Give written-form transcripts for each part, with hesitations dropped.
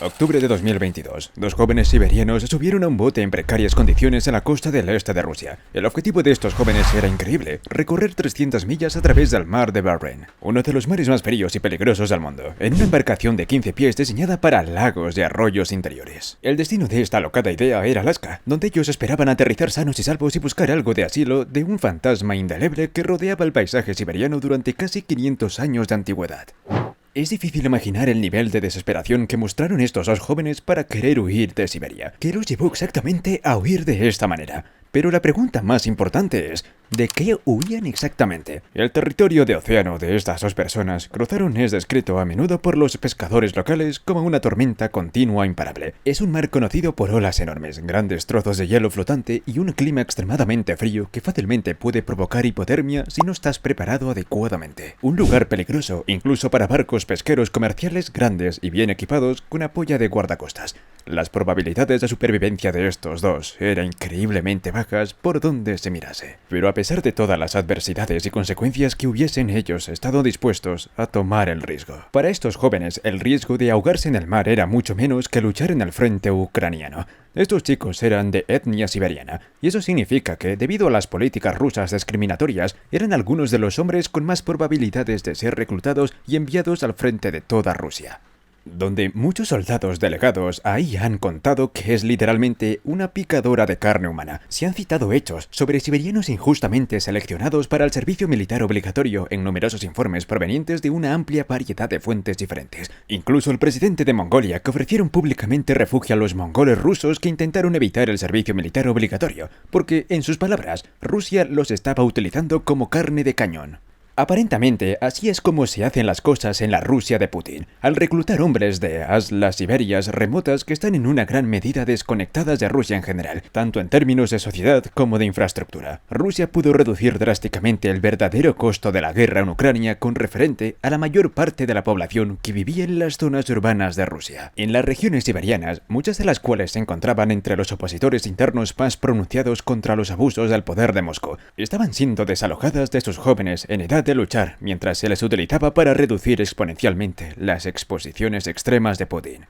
Octubre de 2022. Dos jóvenes siberianos se subieron a un bote en precarias condiciones en la costa del este de Rusia. El objetivo de estos jóvenes era increíble: recorrer 300 millas a través del mar de Bering, uno de los mares más fríos y peligrosos del mundo, en una embarcación de 15 pies diseñada para lagos y arroyos interiores. El destino de esta alocada idea era Alaska, donde ellos esperaban aterrizar sanos y salvos y buscar algo de asilo de un fantasma indeleble que rodeaba el paisaje siberiano durante casi 500 años de antigüedad. Es difícil imaginar el nivel de desesperación que mostraron estos dos jóvenes para querer huir de Siberia, que los llevó exactamente a huir de esta manera. Pero la pregunta más importante es, ¿de qué huían exactamente? El territorio de océano de estas dos personas cruzaron es descrito a menudo por los pescadores locales como una tormenta continua imparable. Es un mar conocido por olas enormes, grandes trozos de hielo flotante y un clima extremadamente frío que fácilmente puede provocar hipotermia si no estás preparado adecuadamente. Un lugar peligroso, incluso para barcos pesqueros comerciales grandes y bien equipados con apoyo de guardacostas. Las probabilidades de supervivencia de estos dos eran increíblemente bajas por donde se mirase. Pero a pesar de todas las adversidades y consecuencias que hubiesen ellos estado dispuestos a tomar el riesgo. Para estos jóvenes, el riesgo de ahogarse en el mar era mucho menos que luchar en el frente ucraniano. Estos chicos eran de etnia siberiana, y eso significa que, debido a las políticas rusas discriminatorias, eran algunos de los hombres con más probabilidades de ser reclutados y enviados al frente de toda Rusia. Donde muchos soldados delegados ahí han contado que es literalmente una picadora de carne humana. Se han citado hechos sobre siberianos injustamente seleccionados para el servicio militar obligatorio en numerosos informes provenientes de una amplia variedad de fuentes diferentes. Incluso el presidente de Mongolia, que ofrecieron públicamente refugio a los mongoles rusos que intentaron evitar el servicio militar obligatorio, porque, en sus palabras, Rusia los estaba utilizando como carne de cañón. Aparentemente, así es como se hacen las cosas en la Rusia de Putin, al reclutar hombres de las Siberias remotas que están en una gran medida desconectadas de Rusia en general, tanto en términos de sociedad como de infraestructura. Rusia pudo reducir drásticamente el verdadero costo de la guerra en Ucrania con referente a la mayor parte de la población que vivía en las zonas urbanas de Rusia. En las regiones siberianas, muchas de las cuales se encontraban entre los opositores internos más pronunciados contra los abusos del poder de Moscú, estaban siendo desalojadas de sus jóvenes en edad de luchar, mientras se les utilizaba para reducir exponencialmente las exposiciones extremas de Putin.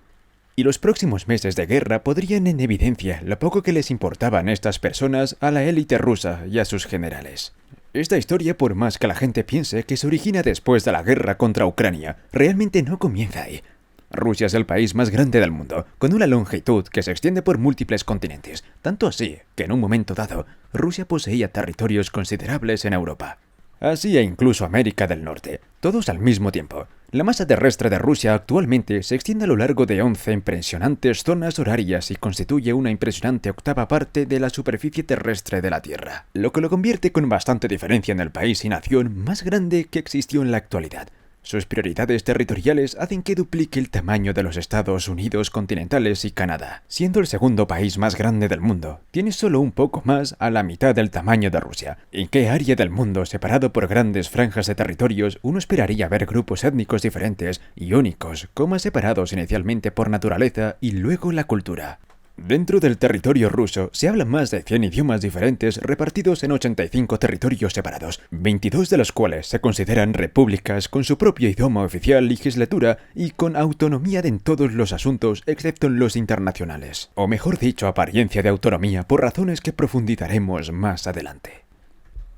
Y los próximos meses de guerra podrían en evidencia lo poco que les importaban estas personas a la élite rusa y a sus generales. Esta historia, por más que la gente piense que se origina después de la guerra contra Ucrania, realmente no comienza ahí. Rusia es el país más grande del mundo, con una longitud que se extiende por múltiples continentes, tanto así que en un momento dado, Rusia poseía territorios considerables en Europa. Así e incluso América del Norte, todos al mismo tiempo. La masa terrestre de Rusia actualmente se extiende a lo largo de 11 impresionantes zonas horarias y constituye una impresionante octava parte de la superficie terrestre de la Tierra, lo que lo convierte con bastante diferencia en el país y nación más grande que existió en la actualidad. Sus prioridades territoriales hacen que duplique el tamaño de los Estados Unidos continentales y Canadá. Siendo el segundo país más grande del mundo, tiene solo un poco más a la mitad del tamaño de Rusia. ¿En qué área del mundo, separado por grandes franjas de territorios, uno esperaría ver grupos étnicos diferentes y únicos, como separados inicialmente por naturaleza y luego la cultura? Dentro del territorio ruso se hablan más de 100 idiomas diferentes repartidos en 85 territorios separados, 22 de los cuales se consideran repúblicas con su propio idioma oficial, legislatura y con autonomía en todos los asuntos excepto en los internacionales. O mejor dicho, apariencia de autonomía por razones que profundizaremos más adelante.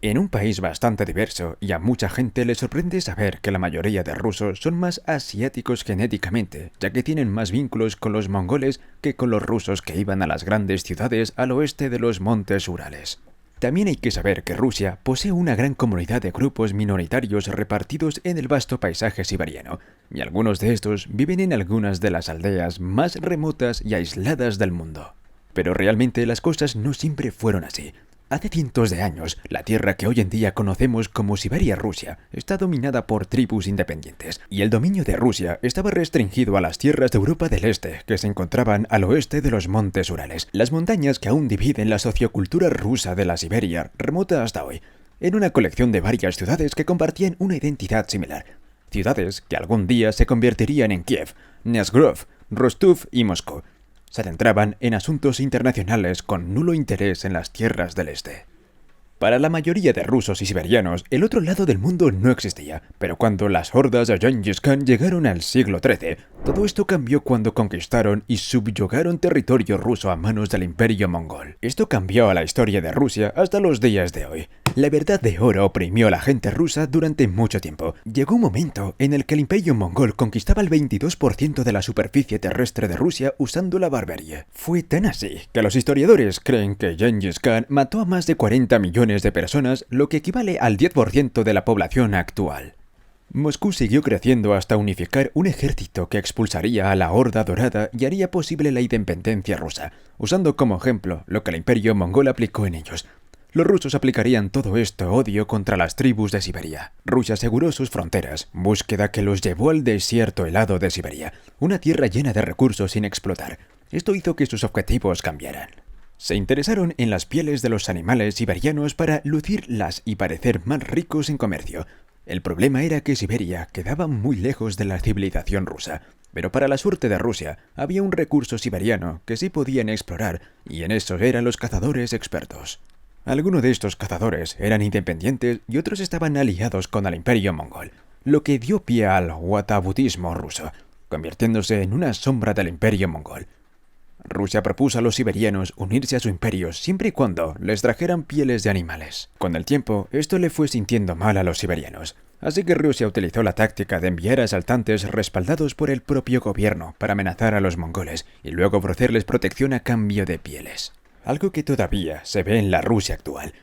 En un país bastante diverso, y a mucha gente le sorprende saber que la mayoría de rusos son más asiáticos genéticamente, ya que tienen más vínculos con los mongoles que con los rusos que iban a las grandes ciudades al oeste de los montes Urales. También hay que saber que Rusia posee una gran comunidad de grupos minoritarios repartidos en el vasto paisaje siberiano, y algunos de estos viven en algunas de las aldeas más remotas y aisladas del mundo. Pero realmente las cosas no siempre fueron así. Hace cientos de años, la tierra que hoy en día conocemos como Siberia Rusia está dominada por tribus independientes, y el dominio de Rusia estaba restringido a las tierras de Europa del Este, que se encontraban al oeste de los montes Urales, las montañas que aún dividen la sociocultura rusa de la Siberia remota hasta hoy, en una colección de varias ciudades que compartían una identidad similar, ciudades que algún día se convertirían en Kiev, Nezhgrov, Rostov y Moscú. Se centraban en asuntos internacionales con nulo interés en las tierras del este. Para la mayoría de rusos y siberianos, el otro lado del mundo no existía, pero cuando las hordas de Gengis Khan llegaron al siglo XIII, todo esto cambió cuando conquistaron y subyugaron territorio ruso a manos del Imperio Mongol. Esto cambió a la historia de Rusia hasta los días de hoy. La Verdad de Oro oprimió a la gente rusa durante mucho tiempo. Llegó un momento en el que el Imperio Mongol conquistaba el 22% de la superficie terrestre de Rusia usando la barbarie. Fue tan así que los historiadores creen que Gengis Khan mató a más de 40 millones de personas, lo que equivale al 10% de la población actual. Moscú siguió creciendo hasta unificar un ejército que expulsaría a la Horda Dorada y haría posible la independencia rusa, usando como ejemplo lo que el Imperio Mongol aplicó en ellos. Los rusos aplicarían todo esto odio contra las tribus de Siberia. Rusia aseguró sus fronteras, búsqueda que los llevó al desierto helado de Siberia, una tierra llena de recursos sin explotar. Esto hizo que sus objetivos cambiaran. Se interesaron en las pieles de los animales siberianos para lucirlas y parecer más ricos en comercio. El problema era que Siberia quedaba muy lejos de la civilización rusa, pero para la suerte de Rusia había un recurso siberiano que sí podían explorar, y en eso eran los cazadores expertos. Algunos de estos cazadores eran independientes y otros estaban aliados con el Imperio Mongol, lo que dio pie al whataboutismo ruso, convirtiéndose en una sombra del Imperio Mongol. Rusia propuso a los siberianos unirse a su imperio siempre y cuando les trajeran pieles de animales. Con el tiempo, esto le fue sintiendo mal a los siberianos, así que Rusia utilizó la táctica de enviar asaltantes respaldados por el propio gobierno para amenazar a los mongoles y luego ofrecerles protección a cambio de pieles. Algo que todavía se ve en la Rusia actual.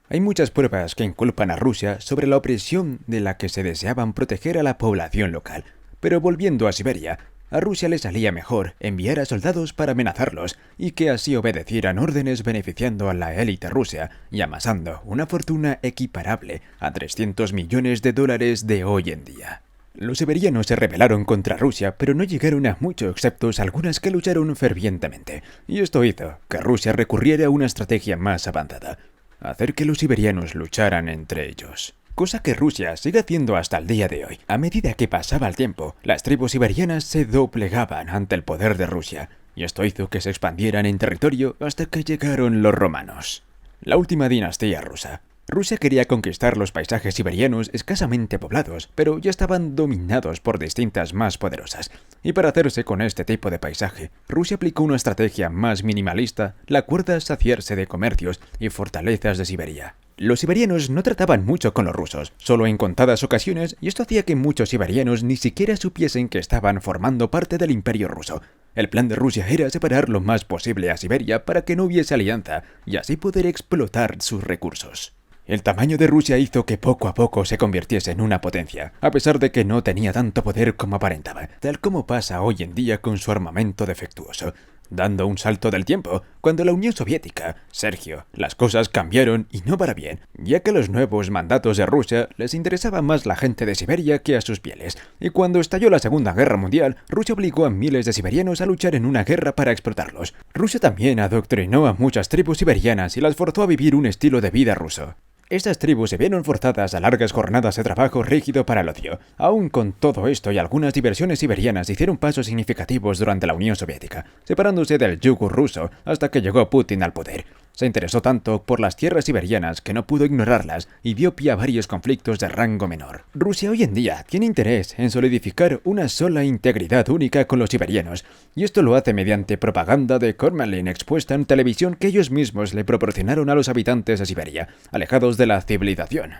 Hay muchas pruebas que inculpan a Rusia sobre la opresión de la que se deseaban proteger a la población local, pero volviendo a Siberia, a Rusia le salía mejor enviar a soldados para amenazarlos y que así obedecieran órdenes beneficiando a la élite rusa y amasando una fortuna equiparable a 300 millones de dólares de hoy en día. Los siberianos se rebelaron contra Rusia, pero no llegaron a mucho excepto algunas que lucharon fervientemente, y esto hizo que Rusia recurriera a una estrategia más avanzada, hacer que los siberianos lucharan entre ellos. Cosa que Rusia sigue haciendo hasta el día de hoy. A medida que pasaba el tiempo, las tribus siberianas se doblegaban ante el poder de Rusia, y esto hizo que se expandieran en territorio hasta que llegaron los romanos. La última dinastía rusa. Rusia quería conquistar los paisajes siberianos escasamente poblados, pero ya estaban dominados por distintas más poderosas. Y para hacerse con este tipo de paisaje, Rusia aplicó una estrategia más minimalista, la cual era saciarse de comercios y fortalezas de Siberia. Los siberianos no trataban mucho con los rusos, solo en contadas ocasiones, y esto hacía que muchos siberianos ni siquiera supiesen que estaban formando parte del imperio ruso. El plan de Rusia era separar lo más posible a Siberia para que no hubiese alianza, y así poder explotar sus recursos. El tamaño de Rusia hizo que poco a poco se convirtiese en una potencia, a pesar de que no tenía tanto poder como aparentaba, tal como pasa hoy en día con su armamento defectuoso. Dando un salto del tiempo, cuando la Unión Soviética, Sergio, las cosas cambiaron y no para bien, ya que a los nuevos mandatos de Rusia les interesaba más la gente de Siberia que a sus pieles, y cuando estalló la Segunda Guerra Mundial, Rusia obligó a miles de siberianos a luchar en una guerra para explotarlos. Rusia también adoctrinó a muchas tribus siberianas y las forzó a vivir un estilo de vida ruso. Estas tribus se vieron forzadas a largas jornadas de trabajo rígido para el ocio. Aún con todo esto y algunas diversiones siberianas hicieron pasos significativos durante la Unión Soviética, separándose del yugo ruso hasta que llegó Putin al poder. Se interesó tanto por las tierras siberianas que no pudo ignorarlas y dio pie a varios conflictos de rango menor. Rusia hoy en día tiene interés en solidificar una sola integridad única con los siberianos, y esto lo hace mediante propaganda de Kremlin expuesta en televisión que ellos mismos le proporcionaron a los habitantes de Siberia, alejados de la civilización.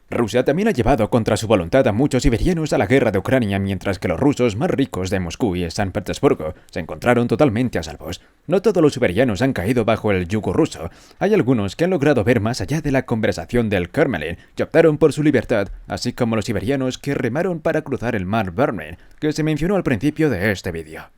Rusia también ha llevado contra su voluntad a muchos siberianos a la guerra de Ucrania, mientras que los rusos más ricos de Moscú y San Petersburgo se encontraron totalmente a salvos. No todos los siberianos han caído bajo el yugo ruso. Hay algunos que han logrado ver más allá de la conversación del Kremlin y optaron por su libertad, así como los siberianos que remaron para cruzar el mar Báltico, que se mencionó al principio de este vídeo.